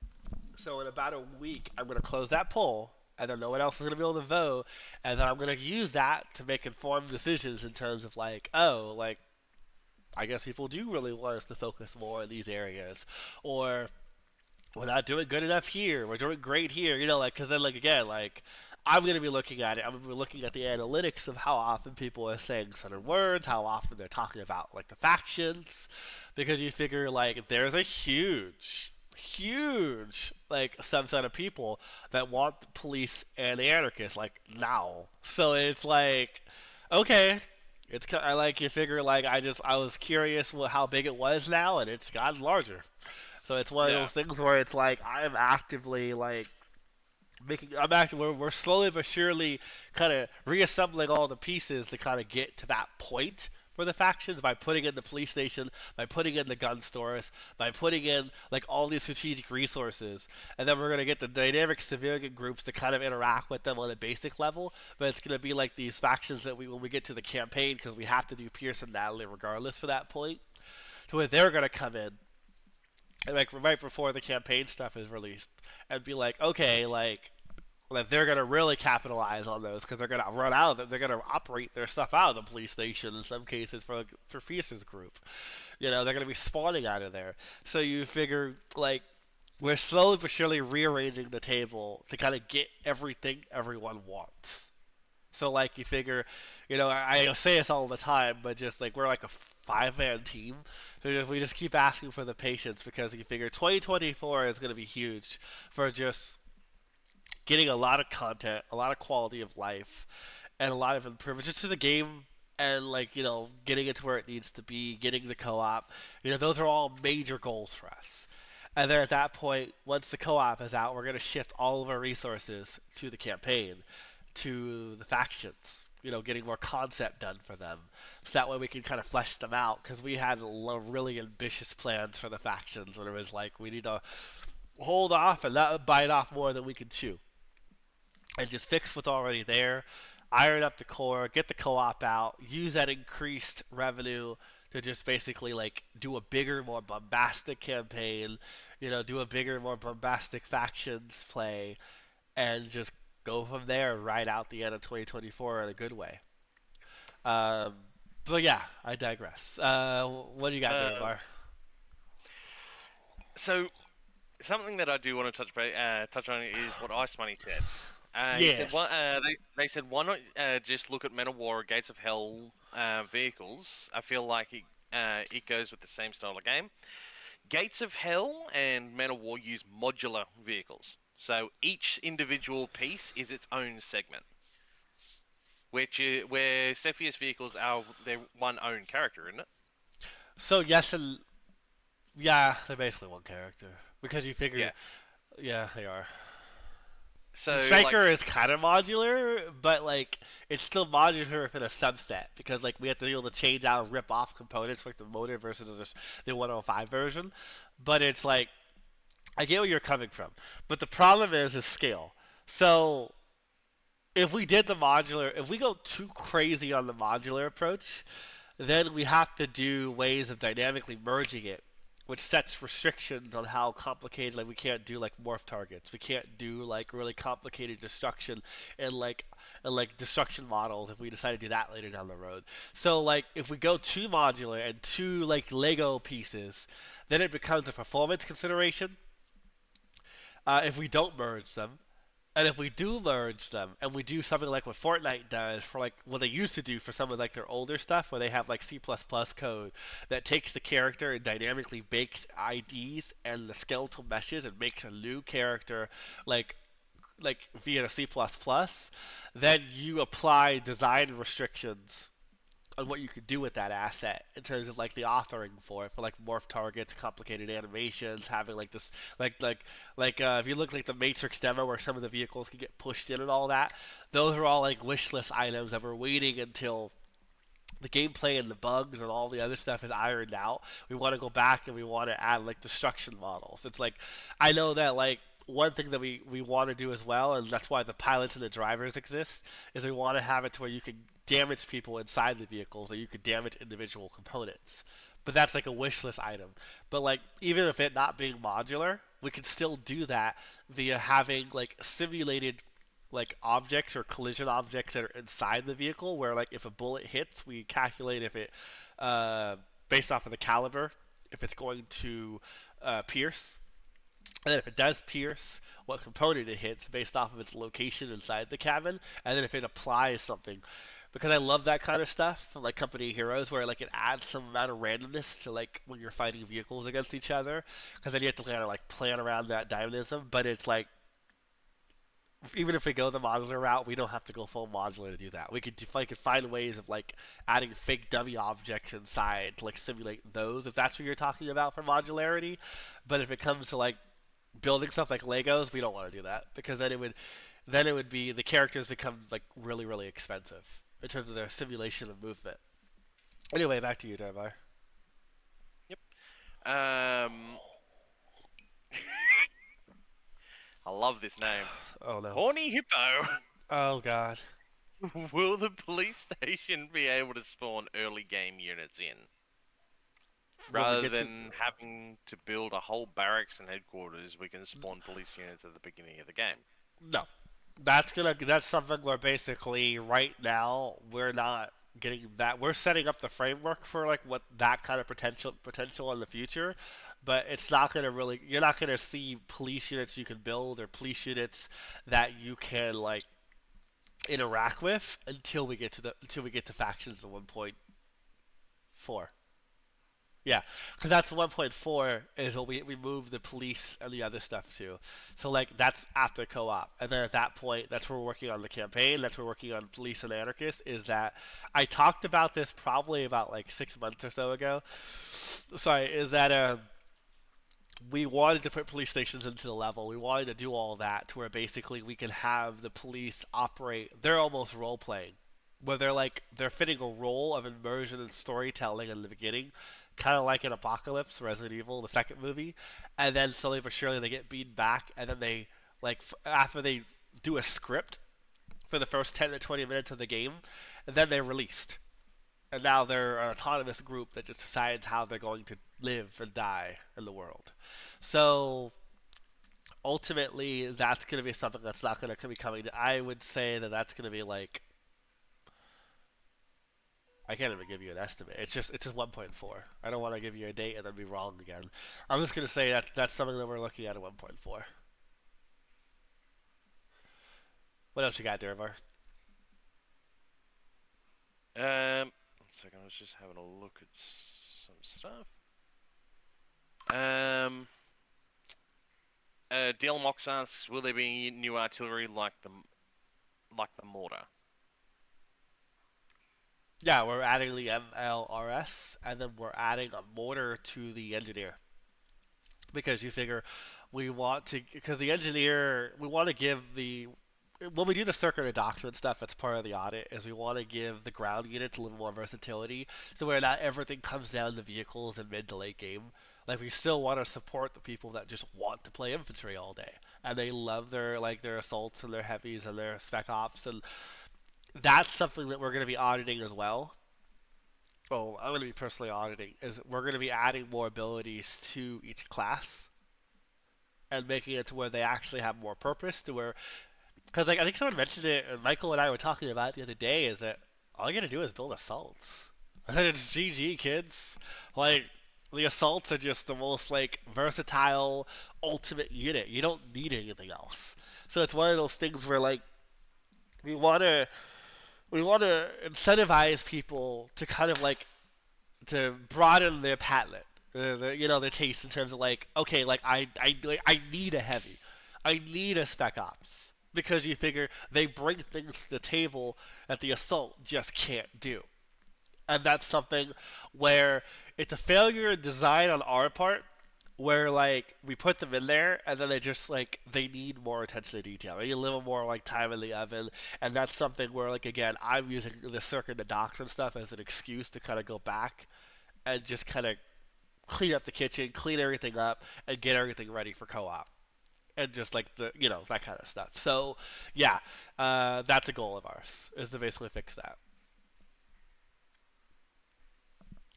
So in about a week, I'm gonna close that poll, and then no one else is gonna be able to vote, and then I'm gonna use that to make informed decisions in terms of like, oh, like I guess people do really want us to focus more in these areas, or we're not doing good enough here, we're doing great here, like, because then, like, again, like, I'm going to be looking at it, I'm going to be looking at the analytics of how often people are saying certain words, how often they're talking about, like, the factions, because you figure, like, there's a huge, like, subset of people that want the police and the anarchists, like, now. So it's like, okay, I like you figure like I was curious how big it was now, and it's gotten larger. So it's one of Yeah. those things where it's like I'm actively like we're slowly but surely kind of reassembling all the pieces to kind of get to that point for the factions by putting in the police station, by putting in the gun stores, by putting in like all these strategic resources, and then we're gonna get the dynamic civilian groups to kind of interact with them on a basic level. But it's gonna be like these factions that when we get to the campaign, because we have to do Pierce and Natalie regardless for that point, to where they're gonna come in and like right before the campaign stuff is released and be like, okay, like they're gonna really capitalize on those because they're gonna run out of them. They're gonna operate their stuff out of the police station in some cases for Fierce's group. They're gonna be spawning out of there. So you figure like we're slowly but surely rearranging the table to kind of get everything everyone wants. So like you figure, I say this all the time, but just like we're like a five-man team. So we just keep asking for the patience because you figure 2024 is gonna be huge for just getting a lot of content, a lot of quality of life, and a lot of improvements to the game, and like getting it to where it needs to be, getting the co-op. Those are all major goals for us. And then at that point, once the co-op is out, we're going to shift all of our resources to the campaign, to the factions. Getting more concept done for them, so that way we can kind of flesh them out. Because we had really ambitious plans for the factions, and it was like we need to hold off and not bite off more than we can chew and just fix what's already there, iron up the core, get the co-op out, use that increased revenue to just basically like do a bigger, more bombastic campaign, do a bigger, more bombastic factions play, and just go from there right out the end of 2024 in a good way. But yeah, I digress. What do you got there, Bar? So, something that I do want to touch on is what Ice Money said. Yes. He said, they said, why not just look at Men of War or Gates of Hell vehicles? I feel like it goes with the same style of game. Gates of Hell and Men of War use modular vehicles. So each individual piece is its own segment. Where Cepheus vehicles are their one own character, isn't it? So yes and yeah, they're basically one character. Because you figure, yeah they are. So the Striker is kind of modular, but like it's still modular within a subset because like we have to be able to change out and rip off components like the motor versus the 105 version. But it's like I get where you're coming from, but the problem is scale. So if we did the modular, if we go too crazy on the modular approach, then we have to do ways of dynamically merging it, which sets restrictions on how complicated, like we can't do like morph targets. We can't do like really complicated destruction and like destruction models if we decide to do that later down the road. So like if we go too modular and too like Lego pieces, then it becomes a performance consideration. If we don't merge them, and if we do merge them, and we do something like what Fortnite does for like what they used to do for some of like their older stuff, where they have like C++ code that takes the character and dynamically bakes IDs and the skeletal meshes and makes a new character like via the C++, then you apply design restrictions on what you could do with that asset in terms of like the authoring for it, for like morph targets, complicated animations, having like this if you look like the Matrix demo where some of the vehicles can get pushed in and all that, those are all like wish list items that we're waiting until the gameplay and the bugs and all the other stuff is ironed out, we want to go back and we want to add like destruction models. It's like, I know that like one thing that we want to do as well, and that's why the pilots and the drivers exist, is we want to have it to where you can damage people inside the vehicles, or you could damage individual components. But that's like a wish list item. But like even if it not being modular, we can still do that via having like simulated like objects or collision objects that are inside the vehicle, where like if a bullet hits, we calculate if it uh, based off of the caliber, if it's going to pierce, and then if it does pierce, what component it hits based off of its location inside the cabin, and then if it applies something. Because I love that kind of stuff from like Company Heroes, where like it adds some amount of randomness to like when you're fighting vehicles against each other, because then you have to kind of like plan around that dynamism. But it's like even if we go the modular route, we don't have to go full modular to do that. We could find ways of like adding fake dummy objects inside to like simulate those, if that's what you're talking about for modularity. But if it comes to like building stuff like Legos, we don't want to do that, because then it would be the characters become like really really expensive in terms of their simulation of movement. Anyway, back to you, Darbar. Yep. I love this name. Oh no. Horny Hippo. Oh god. Will the police station be able to spawn early game units in? When we Rather get to- than having to build a whole barracks and headquarters, we can spawn police units at the beginning of the game. No, that's something where basically right now we're not getting that. We're setting up the framework for like what that kind of potential in the future, but it's not gonna really. You're not gonna see police units you can build or police units that you can like interact with until we get to factions of 1.4. Yeah, because that's 1.4 is what we move the police and the other stuff to. So like that's after co-op, and then at that point, that's where we're working on the campaign. That's where we're working on police and anarchists. Is that I talked about this probably about like 6 months or so ago. Sorry, is that we wanted to put police stations into the level. We wanted to do all that to where basically we can have the police operate. They're almost role playing, where they're fitting a role of immersion and storytelling in the beginning, kind of like in Apocalypse, Resident Evil, the second movie, and then slowly but surely they get beaten back, and then they after they do a script for the first 10 to 20 minutes of the game, and then they're released. And now they're an autonomous group that just decides how they're going to live and die in the world. So ultimately, that's going to be something that's not going to be coming. I would say that that's going to be like, I can't even give you an estimate. It's just 1.4. I don't want to give you a date and then be wrong again. I'm just going to say that that's something that we're looking at 1.4. What else you got, Durvar? One second, I was just having a look at some stuff. DL Mox asks, will there be new artillery like the mortar? Yeah, we're adding the MLRS, and then we're adding a mortar to the engineer. Because you figure because the engineer, we want to give when we do the circuit and doctrine stuff, that's part of the audit, is we want to give the ground units a little more versatility, so where not everything comes down to vehicles in mid to late game. Like we still want to support the people that just want to play infantry all day, and they love their assaults and their heavies and their spec ops, and that's something that we're going to be auditing as well. Well, I'm going to be personally auditing, is we're going to be adding more abilities to each class and making it to where they actually have more purpose, to where, because like I think someone mentioned it, and Michael and I were talking about it the other day, is that all you got to do is build assaults. And then it's GG, kids. Like, the assaults are just the most like versatile ultimate unit. You don't need anything else. So it's one of those things where like we want to incentivize people to kind of like to broaden their palate, their taste in terms of like, okay, like I need a heavy, I need a spec ops, because you figure they bring things to the table that the assault just can't do, and that's something where it's a failure in design on our part, where like we put them in there and then they just like they need more attention to detail. They need a little more like time in the oven, and that's something where like again I'm using the circuit and the doctrine stuff as an excuse to kind of go back and just kind of clean up the kitchen, clean everything up, and get everything ready for co-op. And just like the that kind of stuff. So yeah, that's a goal of ours is to basically fix that.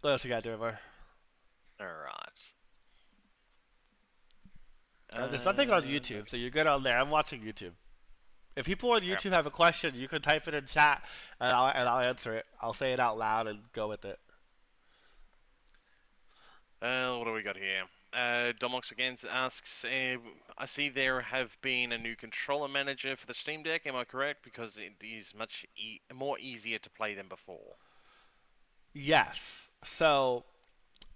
What else you got, Dermar? All right. There's nothing on YouTube, so you're good on there. I'm watching YouTube. If people on YouTube have a question, you can type it in chat, and I'll answer it. I'll say it out loud and go with it. What do we got here? Domox again asks, I see there have been a new controller manager for the Steam Deck. Am I correct? Because it is much more easier to play than before. Yes. So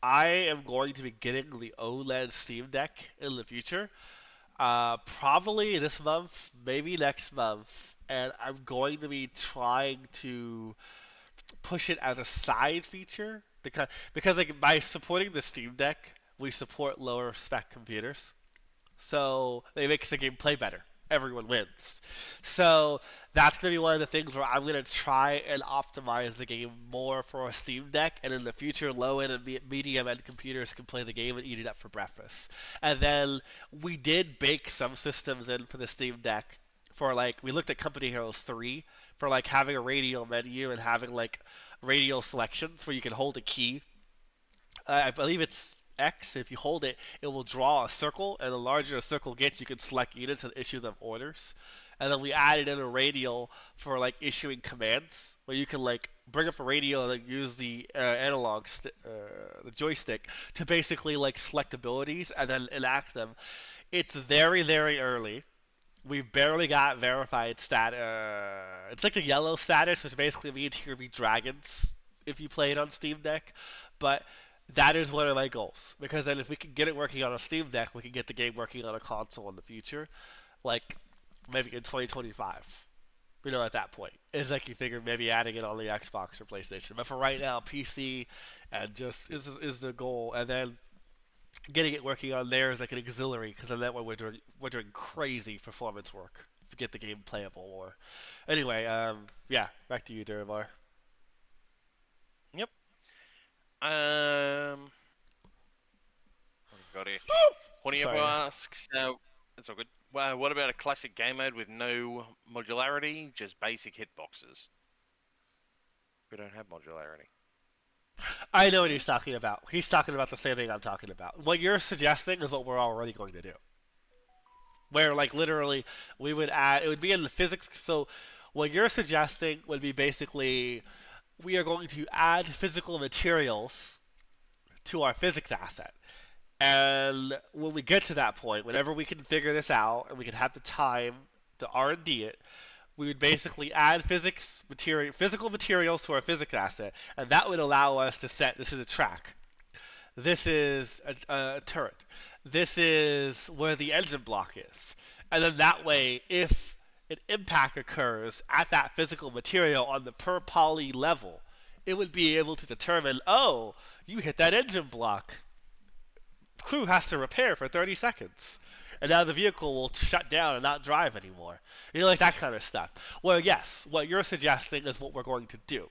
I am going to be getting the OLED Steam Deck in the future. Probably this month, maybe next month, and I'm going to be trying to push it as a side feature because like by supporting the Steam Deck, we support lower spec computers, so it makes the game play better. Everyone wins. So that's going to be one of the things where I'm going to try and optimize the game more for a Steam Deck, and in the future, low-end and medium-end computers can play the game and eat it up for breakfast. And then we did bake some systems in for the Steam Deck for like, we looked at Company Heroes 3 for like having a radial menu and having like radial selections where you can hold a key. I believe it's X. If you hold it, it will draw a circle, and the larger a circle gets, you can select units and issue them orders. And then we added in a radial for like issuing commands, where you can like bring up a radial and like, use the analog, the joystick, to basically like select abilities and then enact them. It's very, very early. We barely got verified stat. It's like the yellow status, which basically means here be dragons if you play it on Steam Deck. But that is one of my goals, because then if we can get it working on a Steam Deck, we can get the game working on a console in the future, like maybe in 2025. At that point, is like you figure maybe adding it on the Xbox or PlayStation. But for right now, PC and just is the goal, and then getting it working on there is like an auxiliary, because then that way we're doing crazy performance work to get the game playable more. Anyway, yeah, back to you, Duravar. Yep. What have we got here? Hornievo asks, it's all good. What about a classic game mode with no modularity, just basic hitboxes? We don't have modularity. I know what he's talking about. He's talking about the same thing I'm talking about. What you're suggesting is what we're already going to do. Where, like, literally, we would add, it would be in the physics. So, what you're suggesting would be basically, we are going to add physical materials to our physics asset. And when we get to that point, whenever we can figure this out and we can have the time to R&D it, we would basically add physical materials to our physics asset, and that would allow us to set, this is a track, this is a turret, this is where the engine block is. And then that way, if an impact occurs at that physical material on the per poly level, it would be able to determine, oh, you hit that engine block. Crew has to repair for 30 seconds. And now the vehicle will shut down and not drive anymore. Like that kind of stuff. Well, yes, what you're suggesting is what we're going to do.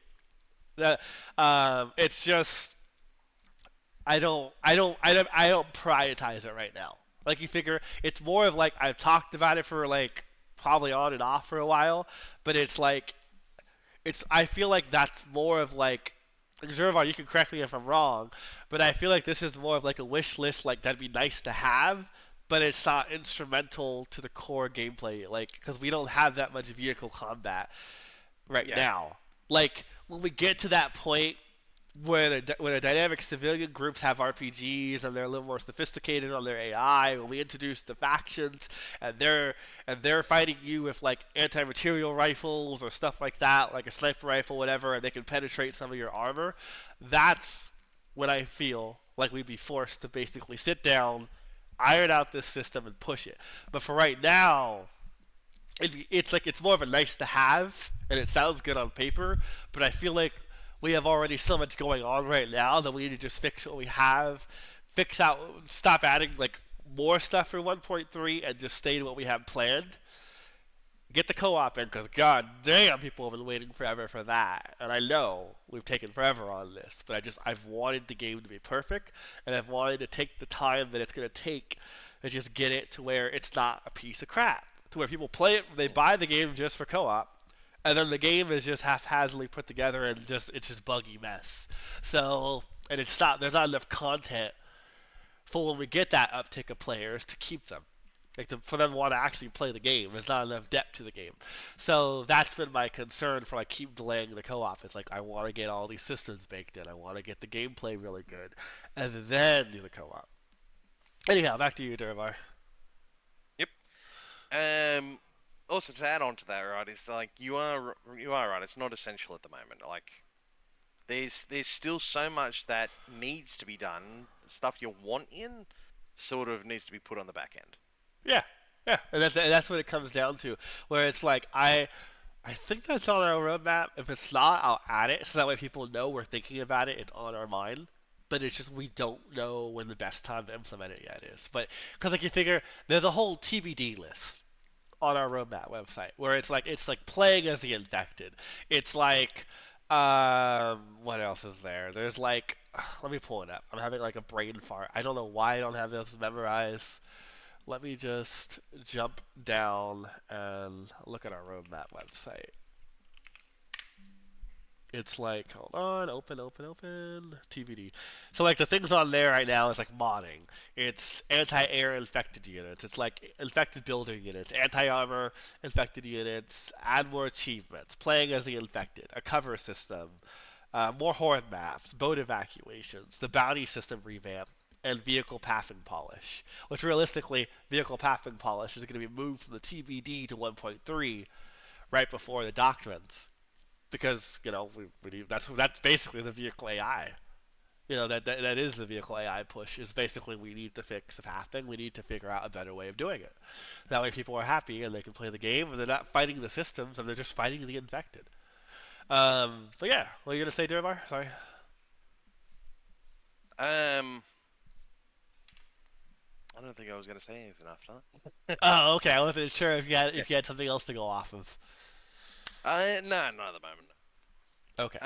It's just I don't prioritize it right now. Like you figure, it's more of like I've talked about it for like probably on and off for a while, but it's like I feel like that's more of like, Zervar, you can correct me if I'm wrong, but I feel like this is more of like a wish list, like that'd be nice to have, but it's not instrumental to the core gameplay, like, because we don't have that much vehicle combat right now. Like, when we get to that point where the dynamic civilian groups have RPGs and they're a little more sophisticated on their AI, when we introduce the factions and they're fighting you with like anti-material rifles or stuff like that, like a sniper rifle, whatever, and they can penetrate some of your armor, that's when I feel like we'd be forced to basically sit down, iron out this system, and push it. But for right now, it's more of a nice to have, and it sounds good on paper, but I feel like we have already so much going on right now that we need to just fix what we have, stop adding like more stuff for 1.3 and just stay to what we have planned. Get the co-op in, because god damn, people have been waiting forever for that. And I know we've taken forever on this, but I've wanted the game to be perfect, and I've wanted to take the time that it's going to take to just get it to where it's not a piece of crap. To where people play it, they buy the game just for co-op, and then the game is just haphazardly put together and it's just buggy mess. So, and there's not enough content for when we get that uptick of players to keep them. For them to want to actually play the game. There's not enough depth to the game. So that's been my concern for keep delaying the co-op. It's I want to get all these systems baked in. I want to get the gameplay really good, and then do the co-op. Anyhow, back to you, Durbar. Yep. Also to add on to that, right, it's you are right. It's not essential at the moment. There's still so much that needs to be done. Stuff you want in sort of needs to be put on the back end. Yeah, and that's what it comes down to. Where it's I think that's on our roadmap. If it's not, I'll add it so that way people know we're thinking about it. It's on our mind. But it's just we don't know when the best time to implement it yet is. But because you figure there's a whole TBD list on our roadmap website where it's playing as the infected. It's what else is there? There's let me pull it up. I'm having a brain fart. I don't know why I don't have this memorized. Let me just jump down and look at our roadmap website. It's hold on, open, TBD. So the things on there right now is modding. It's anti-air infected units. It's infected building units, anti-armor infected units, add more achievements, playing as the infected, a cover system, more horde maps, boat evacuations, the bounty system revamp, and vehicle pathing polish, which realistically, vehicle pathing polish is going to be moved from the TBD to 1.3 right before the doctrines, because we need, that's basically the vehicle AI. That is the vehicle AI push. Is basically we need to fix the pathing. We need to figure out a better way of doing it. That way people are happy and they can play the game, and they're not fighting the systems, and they're just fighting the infected. But yeah, what are you gonna say, Durbar? Sorry. I don't think I was going to say anything after that. Oh, okay. I wasn't sure if you had something else to go off of. No, not at the moment. Okay.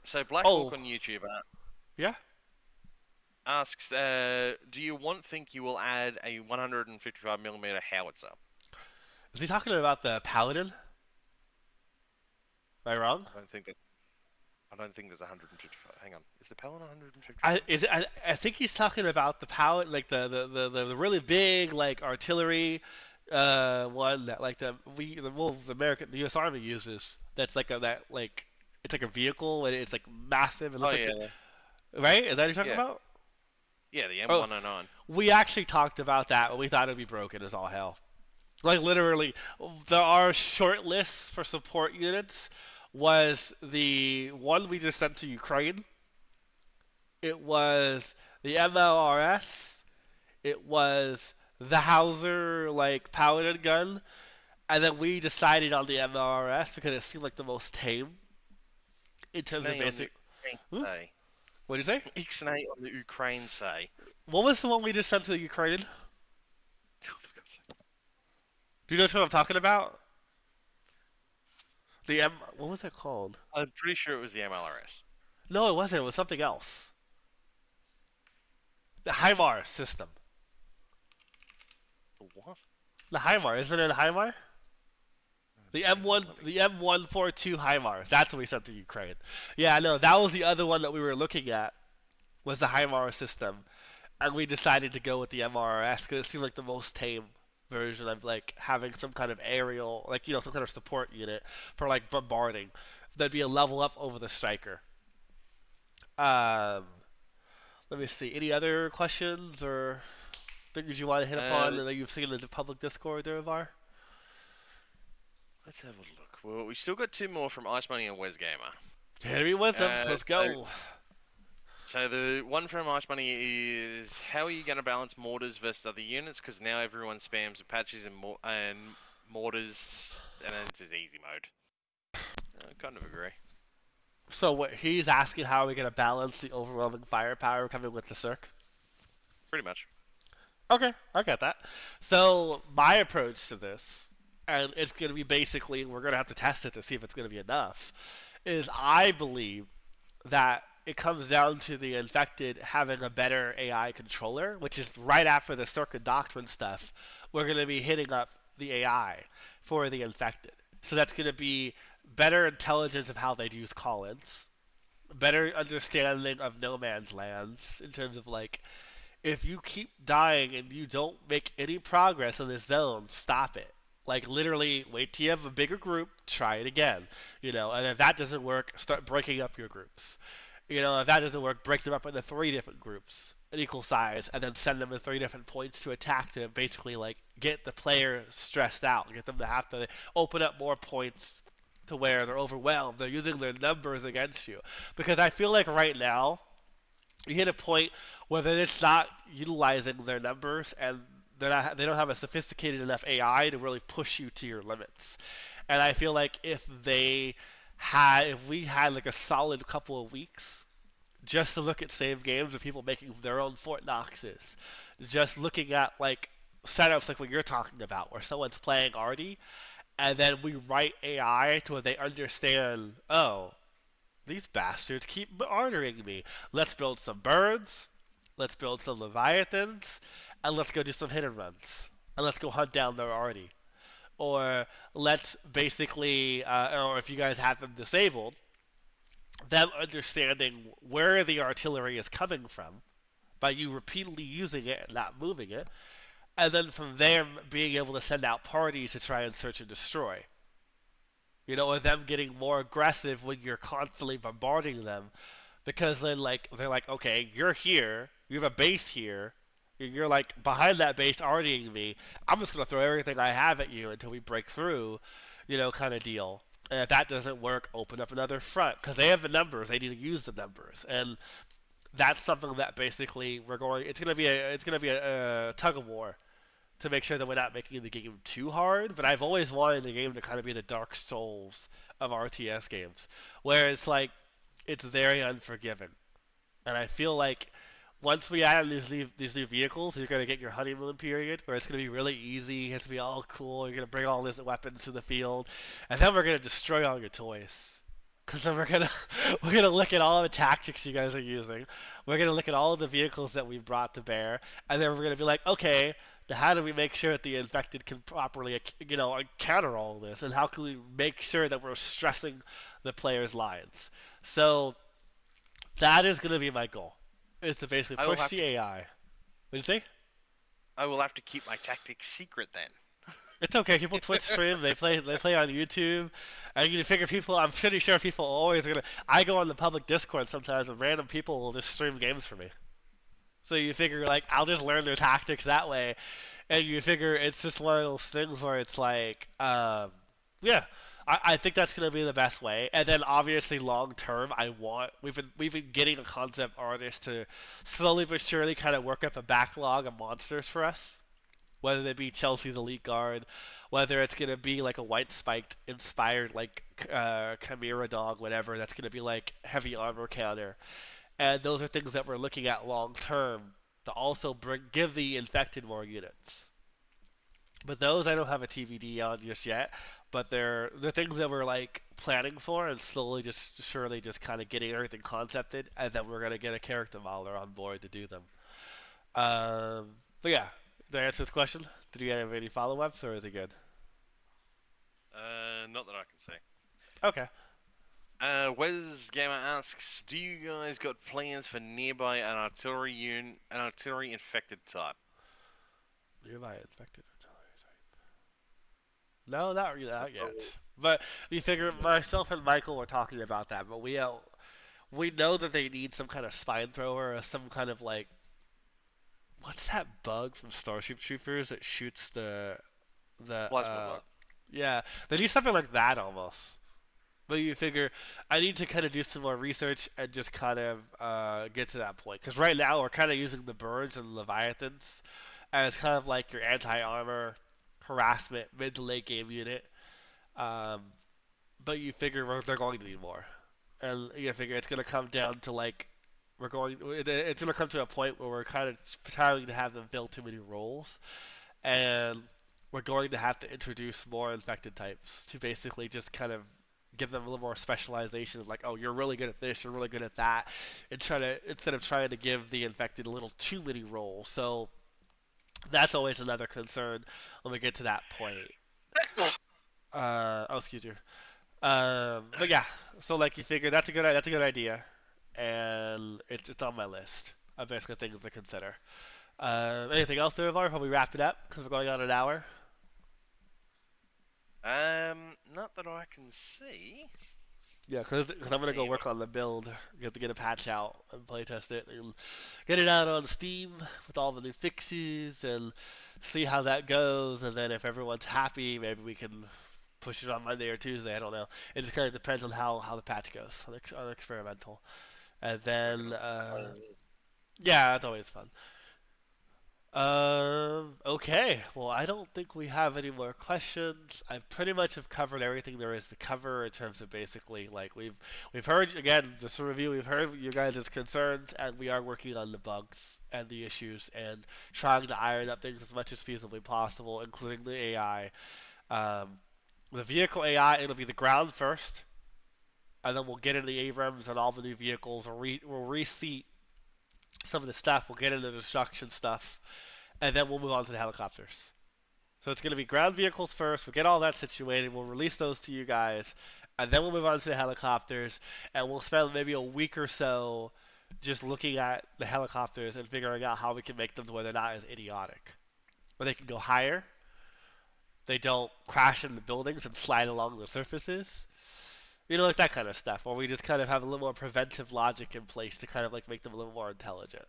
So Black Hawk on YouTube Yeah. asks, do you think you will add a 155mm howitzer? Is he talking about the Paladin? Am I wrong? I don't think there's 155. Hang on, is the Paladin 155? I think he's talking about the Paladin, the really big artillery one that the U.S. Army uses. That's it's a vehicle and it's massive. It looks right? Is that what you're talking about? Yeah, the M109. We actually talked about that, but we thought it'd be broken as all hell. Literally, there are short lists for support units. Was the one we just sent to Ukraine. It was the MLRS. It was the Hauser Paladin gun, and then we decided on the MLRS because it seemed like the most tame in terms of basic. What did you say? Ixnay on the Ukraine say. What was the one we just sent to Ukraine? Do you know what I'm talking about? What was it called? I'm pretty sure it was the MLRS. No, it wasn't. It was something else. The HIMARS system. The what? The HIMARS, isn't it a HIMARS? The M142 HIMARS. That's what we sent to Ukraine. Yeah, no, that was the other one that we were looking at. Was the HIMARS system, and we decided to go with the MRS because it seemed like the most tame version of having some kind of aerial, some kind of support unit for bombarding. That'd be a level up over the striker. Let me see. Any other questions or things you want to hit upon that you've seen in the public Discord there, Var? Let's have a look. Well, we still got two more from Ice Money and Wes Gamer. Hit me with them. Let's go. So the one from Ice Money is, how are you going to balance mortars versus other units? Because now everyone spams Apaches and mortars, and then it's easy mode. I kind of agree. So what he's asking, how are we going to balance the overwhelming firepower coming with the CERC? Pretty much. Okay, I got that. So my approach to this, and it's going to be basically, we're going to have to test it to see if it's going to be enough, is I believe that it comes down to the infected having a better AI controller, which is right after the circuit doctrine stuff. We're going to be hitting up the AI for the infected. So that's going to be better intelligence of how they use call-ins, better understanding of no man's lands in terms of like, if you keep dying and you don't make any progress in this zone, stop it. Like literally, wait till you have a bigger group, try it again. And if that doesn't work, start breaking up your groups. If that doesn't work, break them up into 3 different groups, an equal size, and then send them to 3 different points to attack to basically like get the player stressed out, get them to have to open up more points to where they're overwhelmed. They're using their numbers against you. Because I feel like right now, you hit a point where they're just not utilizing their numbers and they don't have a sophisticated enough AI to really push you to your limits. And I feel like if we had like a solid couple of weeks just to look at save games of people making their own Fort Knoxes, just looking at like setups like what you're talking about, where someone's playing already, and then we write AI to where they understand, oh, these bastards keep ordering me. Let's build some birds. Let's build some leviathans. And let's go do some hit and runs. And let's go hunt down their arty. Or let's basically, or if you guys have them disabled, them understanding where the artillery is coming from by you repeatedly using it and not moving it. And then from there, being able to send out parties to try and search and destroy. Or them getting more aggressive when you're constantly bombarding them, because then like they're like, okay, you're here, you have a base here, you're like behind that base artying me. I'm just gonna throw everything I have at you until we break through, kind of deal. And if that doesn't work, open up another front because they have the numbers. They need to use the numbers, and that's something that basically we're going. It's gonna be a tug of war to make sure that we're not making the game too hard, but I've always wanted the game to kind of be the Dark Souls of RTS games, where it's like, it's very unforgiving. And I feel like once we add these new vehicles, you're going to get your honeymoon period, where it's going to be really easy, it's going to be all cool, you're going to bring all these weapons to the field, and then we're going to destroy all your toys. Because then we're gonna look at all the tactics you guys are using. We're gonna look at all of the vehicles that we've brought to bear, and then we're gonna be like, okay, now how do we make sure that the infected can properly, counter all of this, and how can we make sure that we're stressing the players' lines? So that is gonna be my goal, is to basically I will push have the to. AI. What do you say? I will have to keep my tactics secret then. It's okay. People Twitch stream. They play on YouTube, and you figure people. I'm pretty sure people are always gonna. I go on the public Discord sometimes, and random people will just stream games for me. So you figure like I'll just learn their tactics that way, and you figure it's just one of those things where it's like, yeah. I think that's gonna be the best way, and then obviously long term, we've been getting a concept artist to slowly but surely kind of work up a backlog of monsters for us, whether they be Chelsea's Elite Guard, whether it's going to be like a white spiked inspired like Chimera Dog, whatever, that's going to be like heavy armor counter. And those are things that we're looking at long term to also give the infected more units. But those I don't have a TVD on just yet, but they're the things that we're like planning for and slowly just surely just kind of getting everything concepted, and then we're going to get a character modeler on board to do them. But yeah, did I answer this question? Did you have any follow-ups, or is it good? Not that I can say. Okay. Wes Gamer asks, do you guys got plans for nearby an artillery infected type? Nearby infected. No, not really, not yet. But you figure myself and Michael were talking about that, but we know that they need some kind of spine thrower or some kind of like, what's that bug from Starship Troopers that shoots the Plasma bug. yeah, they need something like that almost. But you figure I need to kind of do some more research and just kind of get to that point. Because right now we're kind of using the birds and leviathans as kind of like your anti-armor harassment mid to late game unit. Um, but you figure they're going to need more. And you figure it's going to come down to like it's going to come to a point where we're kind of trying to have them fill too many roles, and we're going to have to introduce more infected types to basically just kind of give them a little more specialization. Like, oh, you're really good at this, you're really good at that, and instead of trying to give the infected a little too many roles. So that's always another concern when we get to that point. Excuse you. But yeah, so like you figure that's a good idea, and it's on my list of basically things to consider. Anything else there, Var? Probably wrap it up because we're going on an hour. Not that I can see. Yeah, because I'm gonna go work on the build. You have to get a patch out and playtest it and get it out on Steam with all the new fixes and see how that goes. And then if everyone's happy, maybe we can push it on Monday or Tuesday. I don't know. It just kind of depends on how the patch goes on the experimental. And then yeah, it's always fun. Okay. Well, I don't think we have any more questions. I pretty much have covered everything there is to cover in terms of basically like we've heard again just a review. We've heard you guys' concerns, and we are working on the bugs and the issues and trying to iron up things as much as feasibly possible, including the AI. Um, the vehicle AI, it'll be the ground first, and then we'll get into the Abrams and all the new vehicles. We'll reseat some of the stuff. We'll get into the destruction stuff, and then we'll move on to the helicopters. So it's going to be ground vehicles first. We'll get all that situated. We'll release those to you guys, and then we'll move on to the helicopters, and we'll spend maybe a week or so just looking at the helicopters and figuring out how we can make them to where they're not as idiotic. Where they can go higher, they don't crash into buildings and slide along the surfaces. Like that kind of stuff, where we just kind of have a little more preventive logic in place to kind of like make them a little more intelligent.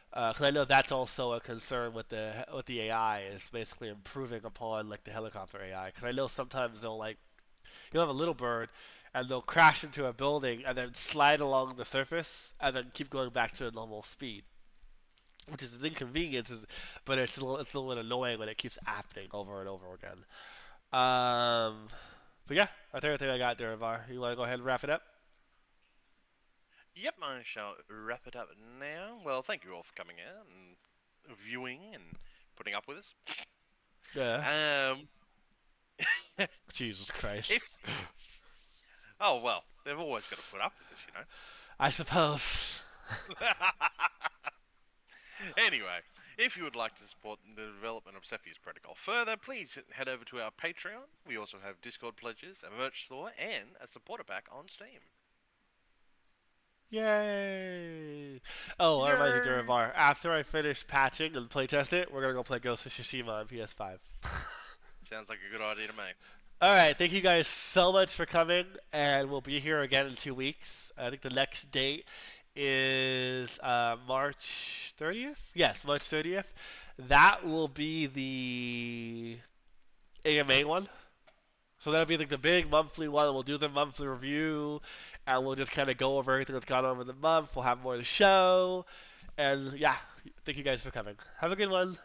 Because I know that's also a concern with the AI is basically improving upon like the helicopter AI. Because I know sometimes you'll have a little bird and they'll crash into a building and then slide along the surface and then keep going back to a normal speed, which is an inconvenience, but it's a little bit annoying when it keeps happening over and over again. But yeah, that's everything I got there, Var. You want to go ahead and wrap it up? Yep, I shall wrap it up now. Well, thank you all for coming out and viewing and putting up with us. Yeah. Um, Jesus Christ. Oh, well, they've always got to put up with us, I suppose. Anyway, if you would like to support the development of Cepheus Protocol further, please head over to our Patreon. We also have Discord pledges, a merch store, and a supporter pack on Steam. Yay! Oh, I remind you, Duravar, after I finish patching and playtest it, we're going to go play Ghost of Tsushima on PS5. Sounds like a good idea to me. Alright, thank you guys so much for coming, and we'll be here again in 2 weeks. I think the next date is March 30th? Yes, March 30th. That will be the AMA one. So that'll be like the big monthly one. We'll do the monthly review, and we'll just kind of go over everything that's gone over the month. We'll have more of the show, and yeah, thank you guys for coming. Have a good one.